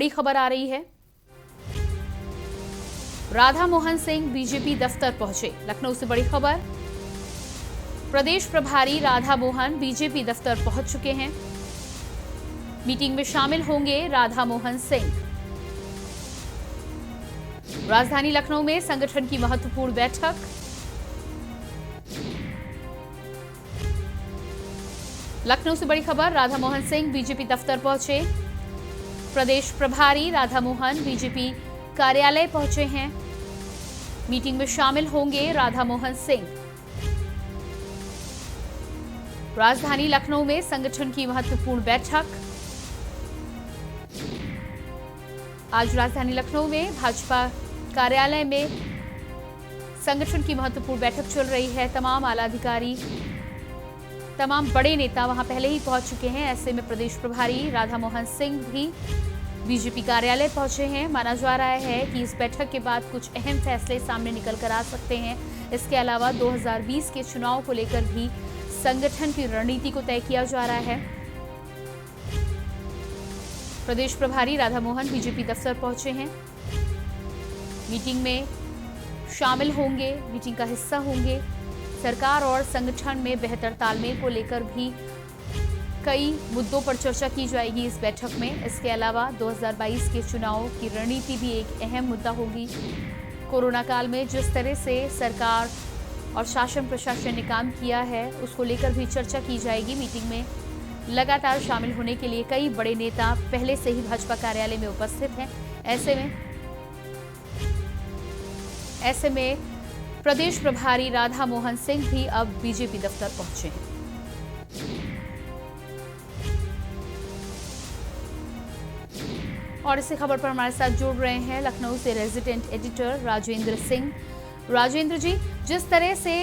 बड़ी खबर आ रही है। राधा मोहन सिंह बीजेपी दफ्तर पहुंचे। लखनऊ से बड़ी खबर। प्रदेश प्रभारी राधा मोहन बीजेपी दफ्तर पहुंच चुके हैं। मीटिंग में शामिल होंगे राधा मोहन सिंह। राजधानी लखनऊ में संगठन की महत्वपूर्ण बैठक। लखनऊ से बड़ी खबर। राधा मोहन सिंह बीजेपी दफ्तर पहुंचे। प्रदेश प्रभारी राधा मोहन बीजेपी कार्यालय पहुंचे हैं। मीटिंग में शामिल होंगे राधा मोहन सिंह। राजधानी लखनऊ में संगठन की महत्वपूर्ण बैठक। आज राजधानी लखनऊ में भाजपा कार्यालय में संगठन की महत्वपूर्ण बैठक चल रही है। तमाम आला अधिकारी, तमाम बड़े नेता वहां पहले ही पहुंच चुके हैं। ऐसे में प्रदेश प्रभारी राधा मोहन सिंह भी बीजेपी कार्यालय पहुंचे हैं। माना जा रहा है कि इस बैठक के बाद कुछ अहम फैसले सामने निकल कर आ सकते हैं। इसके अलावा 2020 के चुनाव को लेकर भी संगठन की रणनीति को तय किया जा रहा है। प्रदेश प्रभारी राधा मोहन बीजेपी दफ्तर पहुंचे हैं। मीटिंग में शामिल होंगे, मीटिंग का हिस्सा होंगे। सरकार और संगठन में बेहतर तालमेल को लेकर भी कई मुद्दों पर चर्चा की जाएगी इस बैठक में। इसके अलावा 2022 के चुनाव की रणनीति भी एक अहम मुद्दा होगी। कोरोना काल में जिस तरह से सरकार और शासन प्रशासन ने काम किया है, उसको लेकर भी चर्चा की जाएगी। मीटिंग में लगातार शामिल होने के लिए कई बड़े नेता पहले से ही भाजपा कार्यालय में उपस्थित हैं। ऐसे में प्रदेश प्रभारी राधा मोहन सिंह भी अब बीजेपी दफ्तर पहुंचे हैं। और इसी खबर पर हमारे साथ जुड़ रहे हैं लखनऊ से रेजिडेंट एडिटर राजेंद्र सिंह। राजेंद्र जी, जिस तरह से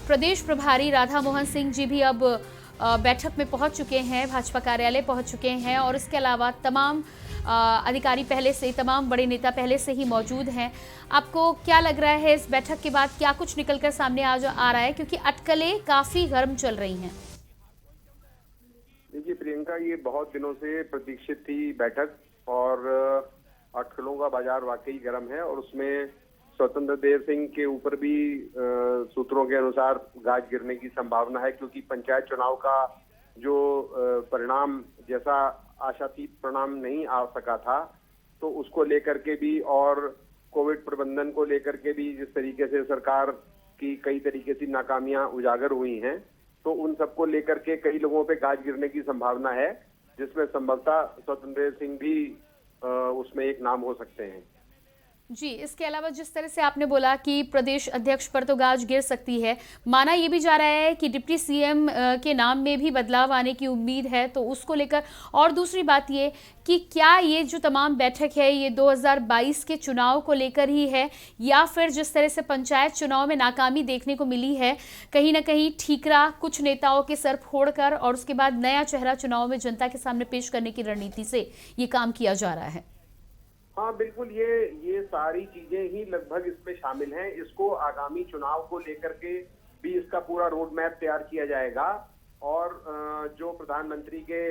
प्रदेश प्रभारी राधा मोहन सिंह जी भी अब बैठक में पहुंच चुके हैं, भाजपा कार्यालय पहुंच चुके हैं, और इसके अलावा तमाम अधिकारी पहले से, तमाम बड़े नेता पहले से ही मौजूद हैं, आपको क्या लग रहा है इस बैठक के बाद क्या कुछ निकलकर सामने आ रहा है? क्योंकि अटकलें काफी गर्म चल रही हैं। देखिए प्रियंका, ये बहुत दिनों से प्रतीक्षित थी बैठक, और अटकलों का बाजार वाकई गर्म है। और उसमें स्वतंत्र देव सिंह के ऊपर भी सूत्रों के अनुसार गाज गिरने की संभावना है, क्योंकि पंचायत चुनाव का जो परिणाम जैसा आशातीत परिणाम नहीं आ सका था, तो उसको लेकर के भी, और कोविड प्रबंधन को लेकर के भी जिस तरीके से सरकार की कई तरीके से नाकामियां उजागर हुई हैं, तो उन सबको लेकर के कई लोगों पे गाज गिरने की संभावना है, जिसमें संभवतः स्वतंत्र देव सिंह भी उसमें एक नाम हो सकते हैं। जी, इसके अलावा जिस तरह से आपने बोला कि प्रदेश अध्यक्ष पर तो गाज गिर सकती है, माना ये भी जा रहा है कि डिप्टी सीएम के नाम में भी बदलाव आने की उम्मीद है, तो उसको लेकर। और दूसरी बात ये कि क्या ये जो तमाम बैठक है ये 2022 के चुनाव को लेकर ही है, या फिर जिस तरह से पंचायत चुनाव में नाकामी देखने को मिली है, कहीं ना कहीं ठीकरा कुछ नेताओं के सर फोड़कर और उसके बाद नया चेहरा चुनाव में जनता के सामने पेश करने की रणनीति से ये काम किया जा रहा है? हाँ बिल्कुल, ये सारी चीजें ही लगभग इसमें शामिल हैं। इसको आगामी चुनाव को लेकर के भी इसका पूरा रोड मैप तैयार किया जाएगा, और जो प्रधानमंत्री के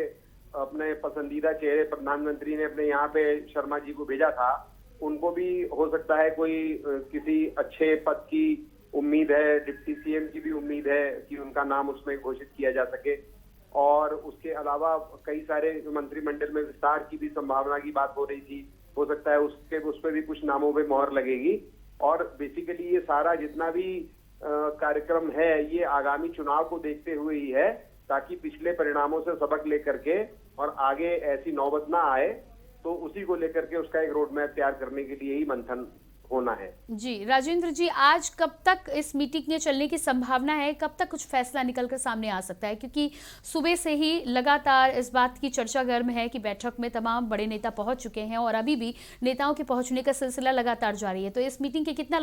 अपने पसंदीदा चेहरे प्रधानमंत्री ने अपने यहाँ पे शर्मा जी को भेजा था, उनको भी हो सकता है कोई किसी अच्छे पद की उम्मीद है, डिप्टी सीएम की भी उम्मीद है कि उनका नाम उसमें घोषित किया जा सके। और उसके अलावा कई सारे मंत्रिमंडल में विस्तार की भी संभावना की बात हो रही थी, हो सकता है उस पर भी कुछ नामों पे मोहर लगेगी। और बेसिकली ये सारा जितना भी कार्यक्रम है, ये आगामी चुनाव को देखते हुए ही है, ताकि पिछले परिणामों से सबक लेकर के और आगे ऐसी नौबत ना आए, तो उसी को लेकर के उसका एक रोड मैप तैयार करने के लिए ही मंथन होना है। जी राजेंद्र जी, आज कब तक इस मीटिंग में चलने की संभावना है? कब तक कुछ फैसला निकलकर सामने आ सकता है? क्योंकि सुबह से ही लगातार इस बात की चर्चा गर्म है कि बैठक में तमाम बड़े नेता पहुंच चुके हैं, और अभी भी नेताओं के पहुंचने का सिलसिला लगातार जारी है। तो इस मीटिंग के कितना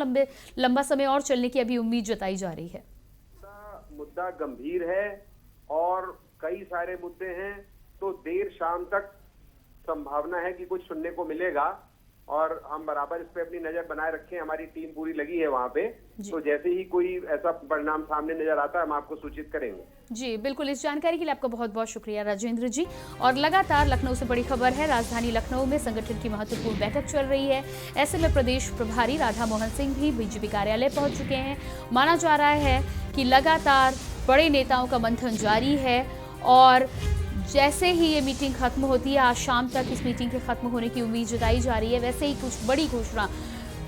लंबा समय और चलने की अभी उम्मीद जताई जा रही है? मुद्दा गंभीर है और कई सारे मुद्दे हैं, तो देर शाम तक संभावना है कि कुछ सुनने को मिलेगा। और हम बराबर इस पे अपनी नजर बनाए रखें। हमारी टीम पूरी लगी है वहाँ पे, जी। तो जैसे ही कोई ऐसा परिणाम सामने नजर आता है हम आपको सूचित करेंगे। जी बिल्कुल, इस जानकारी के लिए आपका बहुत बहुत शुक्रिया राजेंद्र जी। और लगातार लखनऊ से बड़ी खबर है, राजधानी लखनऊ में संगठन की महत्वपूर्ण बैठक चल रही है। ऐसे में प्रदेश प्रभारी राधा मोहन सिंह भी बीजेपी कार्यालय पहुंच चुके हैं। माना जा रहा है कि लगातार बड़े नेताओं का मंथन जारी है और जैसे ही ये मीटिंग खत्म होती है, आज शाम तक इस मीटिंग के खत्म होने की उम्मीद जताई जा रही है। वैसे ही कुछ बड़ी घोषणा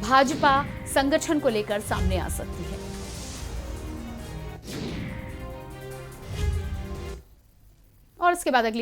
भाजपा संगठन को लेकर सामने आ सकती है। और इसके बाद अगली